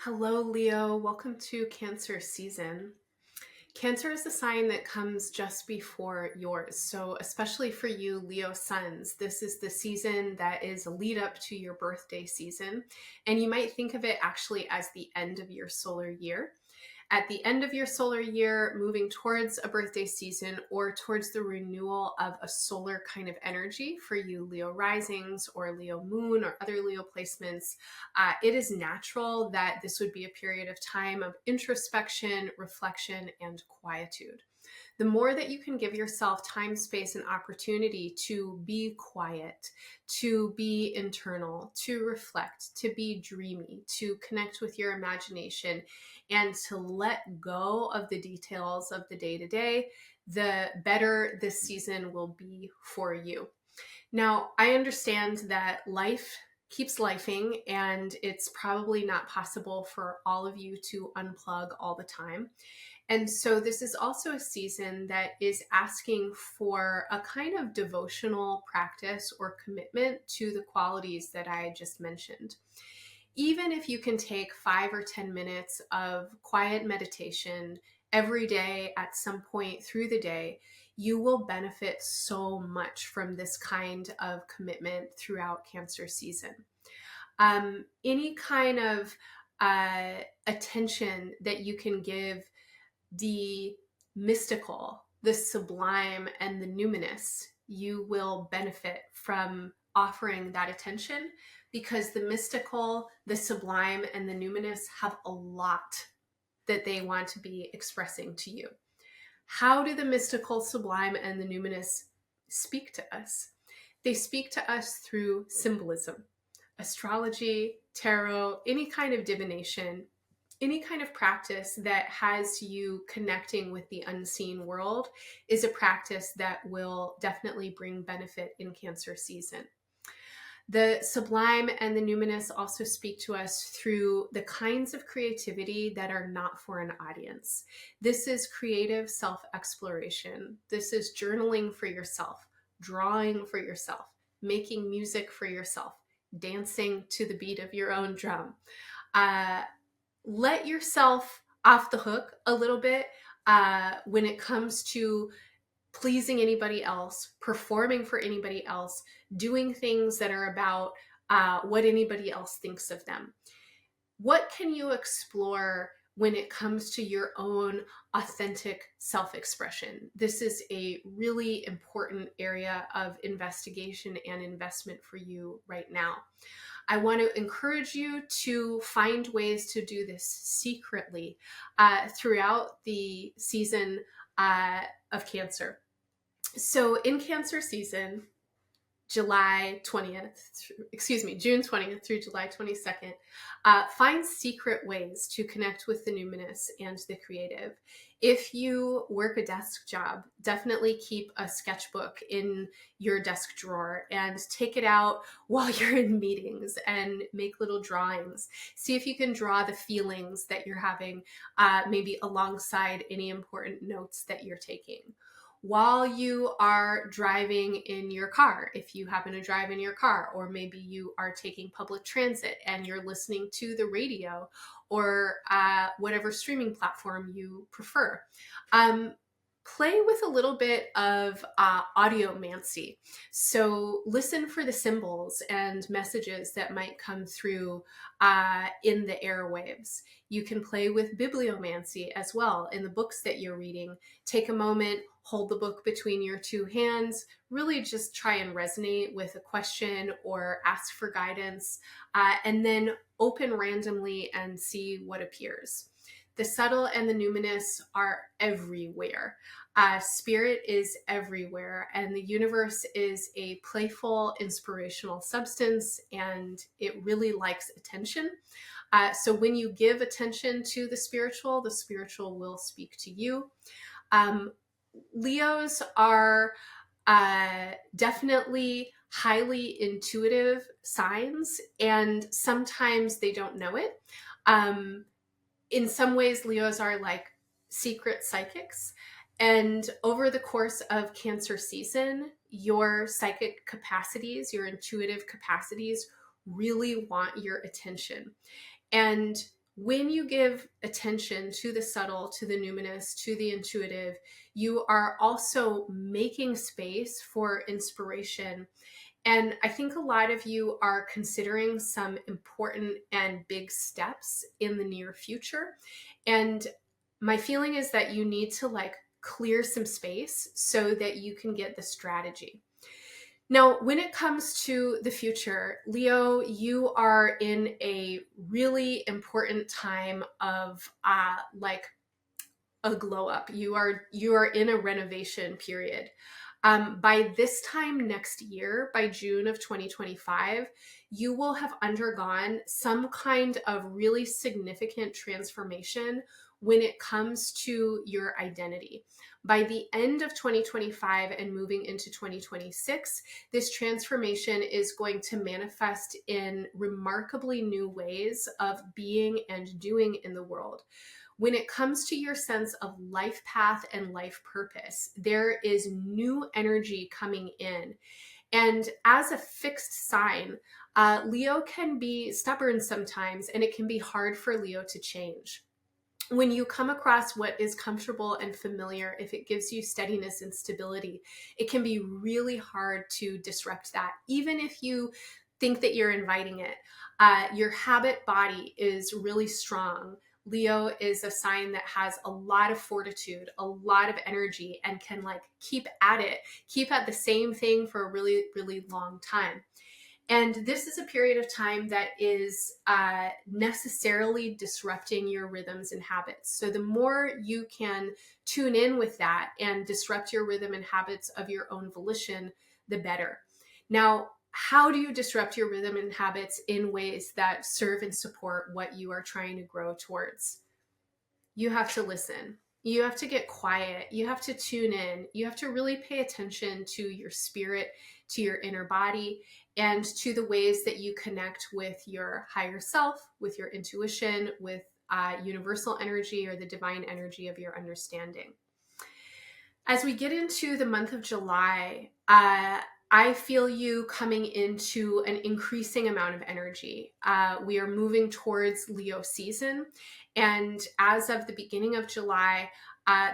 Hello, Leo. Welcome to Cancer season. Cancer is a sign that comes just before yours. So, especially for you, Leo suns, this is the season that is a lead up to your birthday season. And you might think of it actually as the end of your solar year. At the end of your solar year, moving towards a birthday season or towards the renewal of a solar kind of energy for you Leo risings or Leo moon or other Leo placements, it is natural that this would be a period of time of introspection, reflection, and quietude. The more that you can give yourself time, space, and opportunity to be quiet, to be internal, to reflect, to be dreamy, to connect with your imagination, and to let go of the details of the day to day, the better this season will be for you. Now, I understand that life keeps lifing, and it's probably not possible for all of you to unplug all the time. And so, this is also a season that is asking for a kind of devotional practice or commitment to the qualities that I just mentioned. Even if you can take 5 or 10 minutes of quiet meditation every day at some point through the day, you will benefit so much from this kind of commitment throughout Cancer season. Any kind of attention that you can give the mystical, the sublime, and the numinous, you will benefit from offering that attention, because the mystical, the sublime, and the numinous have a lot that they want to be expressing to you. How do the mystical, sublime, and the numinous speak to us? They speak to us through symbolism, astrology, tarot, any kind of divination, any kind of practice that has you connecting with the unseen world is a practice that will definitely bring benefit in Cancer season. The sublime and the numinous also speak to us through the kinds of creativity that are not for an audience. This is creative self-exploration. This is journaling for yourself, drawing for yourself, making music for yourself, dancing to the beat of your own drum. Let yourself off the hook a little bit when it comes to pleasing anybody else, performing for anybody else, doing things that are about what anybody else thinks of them. What can you explore when it comes to your own authentic self-expression? This is a really important area of investigation and investment for you right now. I want to encourage you to find ways to do this secretly throughout the season of Cancer. So in Cancer season, June 20th through July 22nd, find secret ways to connect with the numinous and the creative. If you work a desk job, definitely keep a sketchbook in your desk drawer and take it out while you're in meetings and make little drawings. See if you can draw the feelings that you're having, maybe alongside any important notes that you're taking. While you are driving in your car, if you happen to drive in your car, or maybe you are taking public transit and you're listening to the radio or whatever streaming platform you prefer. Play with a little bit of audiomancy. So listen for the symbols and messages that might come through in the airwaves. You can play with bibliomancy as well in the books that you're reading. Take a moment, hold the book between your two hands, really just try and resonate with a question or ask for guidance, and then open randomly and see what appears. The subtle and the numinous are everywhere. Spirit is everywhere, and the universe is a playful, inspirational substance, and it really likes attention. So when you give attention to the spiritual will speak to you. Leos are definitely highly intuitive signs, and sometimes they don't know it. In some ways, Leos are like secret psychics. And over the course of Cancer season, your psychic capacities, your intuitive capacities really want your attention. And When you give attention to the subtle, to the numinous, to the intuitive, you are also making space for inspiration. And I think a lot of you are considering some important and big steps in the near future. And my feeling is that you need to like clear some space so that you can get the strategy. Now, when it comes to the future, Leo, you are in a really important time of like a glow up. You are in a renovation period. By this time next year, by June of 2025, you will have undergone some kind of really significant transformation when it comes to your identity. By the end of 2025 and moving into 2026, this transformation is going to manifest in remarkably new ways of being and doing in the world. When it comes to your sense of life path and life purpose, there is new energy coming in. And as a fixed sign, Leo can be stubborn sometimes, and it can be hard for Leo to change. When you come across what is comfortable and familiar, if it gives you steadiness and stability, it can be really hard to disrupt that, even if you think that you're inviting it. Your habit body is really strong. Leo is a sign that has a lot of fortitude, a lot of energy, and can like keep at it, keep at the same thing for a really, really long time. And this is a period of time that is necessarily disrupting your rhythms and habits. So the more you can tune in with that and disrupt your rhythm and habits of your own volition, the better. Now, how do you disrupt your rhythm and habits in ways that serve and support what you are trying to grow towards? You have to listen. You have to get quiet. You have to tune in. You have to really pay attention to your spirit, to your inner body, and to the ways that you connect with your higher self, with your intuition, with universal energy or the divine energy of your understanding. As we get into the month of July, I feel you coming into an increasing amount of energy. We are moving towards Leo season. And as of the beginning of July,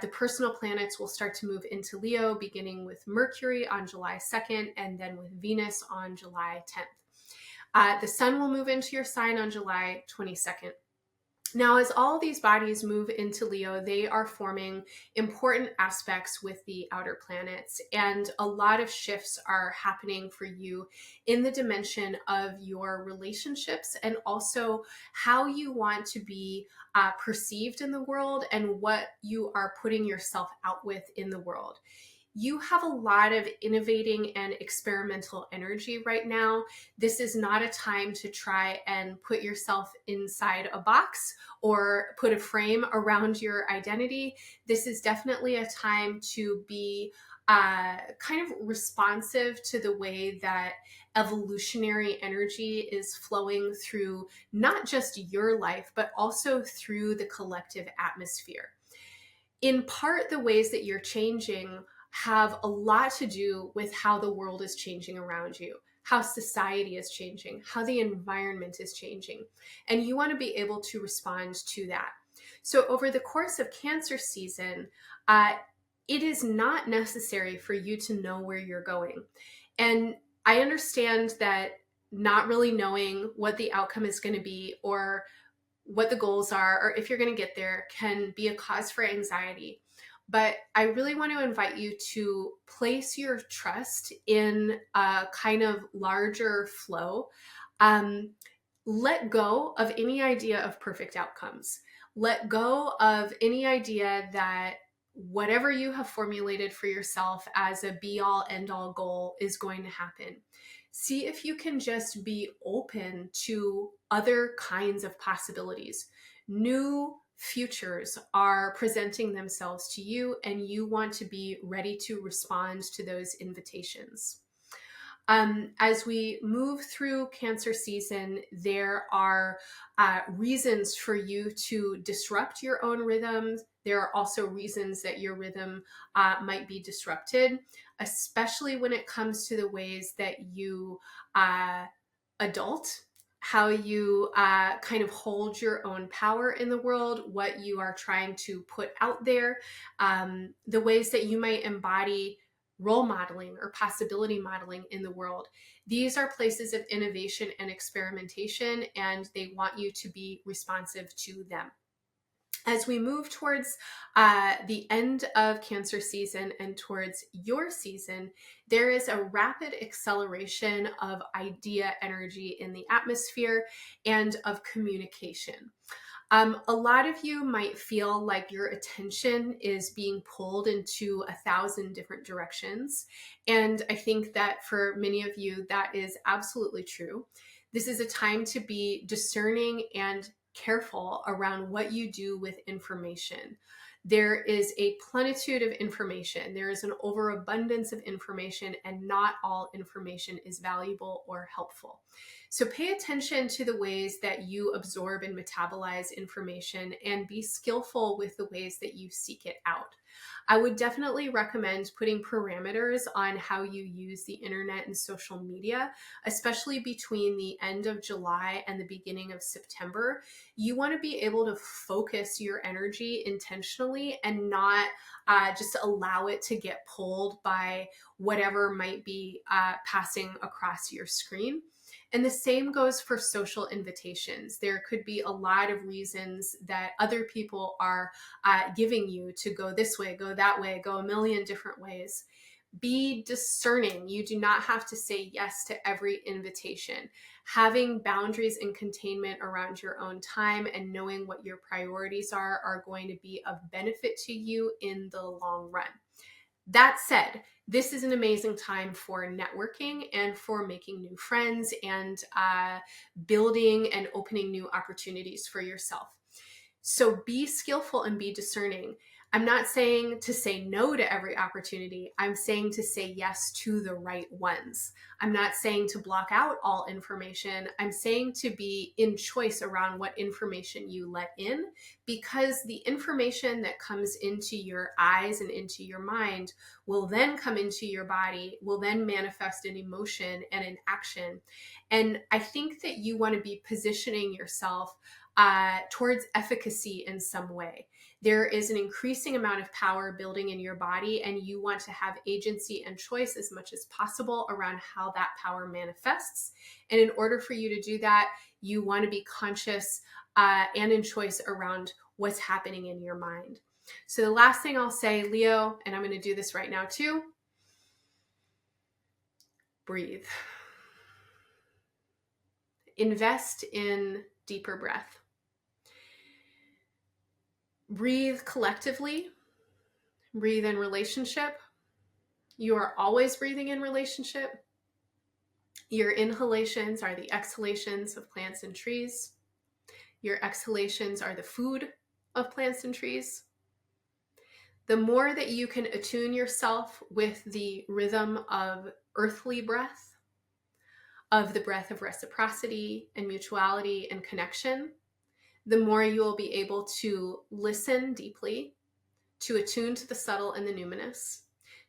the personal planets will start to move into Leo, beginning with Mercury on July 2nd, and then with Venus on July 10th. The sun will move into your sign on July 22nd. Now, as all these bodies move into Leo, they are forming important aspects with the outer planets, and a lot of shifts are happening for you in the dimension of your relationships and also how you want to be perceived in the world and what you are putting yourself out with in the world. You have a lot of innovating and experimental energy right now. This is not a time to try and put yourself inside a box or put a frame around your identity. This is definitely a time to be kind of responsive to the way that evolutionary energy is flowing through not just your life, but also through the collective atmosphere. In part, the ways that you're changing have a lot to do with how the world is changing around you, how society is changing, how the environment is changing. And you want to be able to respond to that. So over the course of Cancer season, it is not necessary for you to know where you're going. And I understand that not really knowing what the outcome is going to be or what the goals are, or if you're going to get there, can be a cause for anxiety. But I really want to invite you to place your trust in a kind of larger flow. Let go of any idea of perfect outcomes. Let go of any idea that whatever you have formulated for yourself as a be-all, end-all goal is going to happen. See if you can just be open to other kinds of possibilities. New futures are presenting themselves to you, and you want to be ready to respond to those invitations. As we move through Cancer season, there are reasons for you to disrupt your own rhythms. There are also reasons that your rhythm might be disrupted, especially when it comes to the ways that you adult how you kind of hold your own power in the world, what you are trying to put out there, the ways that you might embody role modeling or possibility modeling in the world. These are places of innovation and experimentation, and they want you to be responsive to them. As we move towards the end of Cancer season and towards your season, there is a rapid acceleration of idea energy in the atmosphere and of communication. A lot of you might feel like your attention is being pulled into 1,000 different directions. And I think that for many of you, that is absolutely true. This is a time to be discerning and careful around what you do with information. There is a plenitude of information. There is an overabundance of information, and not all information is valuable or helpful. So pay attention to the ways that you absorb and metabolize information, and be skillful with the ways that you seek it out. I would definitely recommend putting parameters on how you use the internet and social media, especially between the end of July and the beginning of September. You want to be able to focus your energy intentionally and not just allow it to get pulled by whatever might be passing across your screen. And the same goes for social invitations. There could be a lot of reasons that other people are giving you to go this way, go that way, go a million different ways. Be discerning. You do not have to say yes to every invitation. Having boundaries and containment around your own time and knowing what your priorities are going to be of benefit to you in the long run. That said, this is an amazing time for networking and for making new friends and building and opening new opportunities for yourself. So be skillful and be discerning. I'm not saying to say no to every opportunity. I'm saying to say yes to the right ones. I'm not saying to block out all information. I'm saying to be in choice around what information you let in, because the information that comes into your eyes and into your mind will then come into your body, will then manifest in emotion and in action. And I think that you want to be positioning yourself towards efficacy in some way. There is an increasing amount of power building in your body, and you want to have agency and choice as much as possible around how that power manifests. And in order for you to do that, you want to be conscious and in choice around what's happening in your mind. So the last thing I'll say, Leo, and I'm going to do this right now too, breathe. Invest in deeper breath. Breathe collectively. Breathe in relationship. You are always breathing in relationship. Your inhalations are the exhalations of plants and trees. Your exhalations are the food of plants and trees. The more that you can attune yourself with the rhythm of earthly breath, of the breath of reciprocity and mutuality and connection, the more you will be able to listen deeply, to attune to the subtle and the numinous,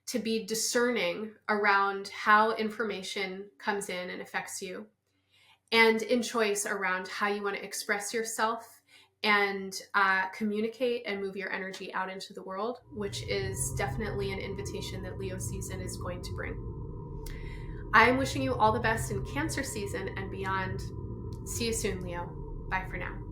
to be discerning around how information comes in and affects you, and in choice around how you want to express yourself and communicate and move your energy out into the world, which is definitely an invitation that Leo season is going to bring. I'm wishing you all the best in Cancer season and beyond. See you soon, Leo. Bye for now.